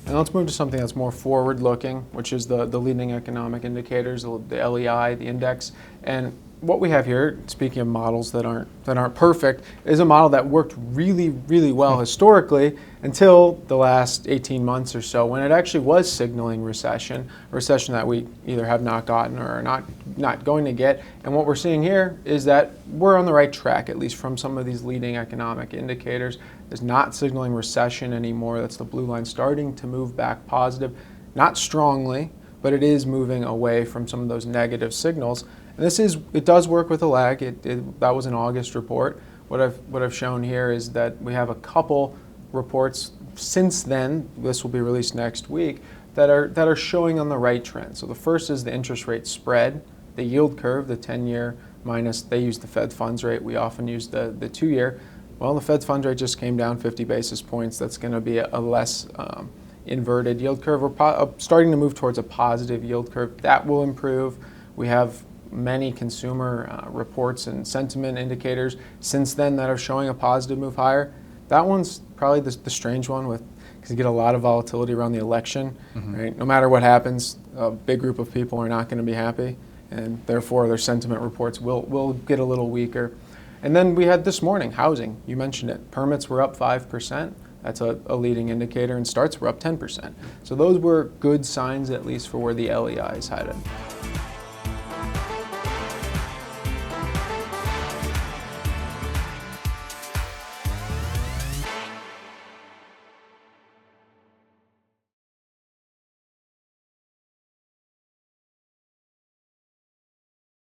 And let's move to something that's more forward-looking, which is the leading economic indicators, the LEI, the index. And what we have here, speaking of models that aren't perfect, is a model that worked really, really well historically until the last 18 months or so, when it actually was signaling recession, a recession that we either have not gotten or are not going to get. And what we're seeing here is that we're on the right track, at least from some of these leading economic indicators. It's not signaling recession anymore. That's the blue line starting to move back positive, not strongly, but it is moving away from some of those negative signals. And it does work with a lag. That was an August report. What I've shown here is that we have a couple reports since then, this will be released next week, that are showing on the right trend. So the first is the interest rate spread, the yield curve, the 10-year minus, they use the Fed funds rate. We often use the 2-year. Well, the Fed funds rate just came down 50 basis points. That's going to be a less inverted yield curve. We're starting to move towards a positive yield curve. That will improve. We have many consumer reports and sentiment indicators since then that are showing a positive move higher. That one's probably the strange one because you get a lot of volatility around the election. Right? No matter what happens, a big group of people are not going to be happy, and therefore their sentiment reports will get a little weaker. And then we had this morning, housing. You mentioned it. Permits were up 5%. That's a leading indicator, and starts were up 10%. So those were good signs, at least for where the LEI is headed.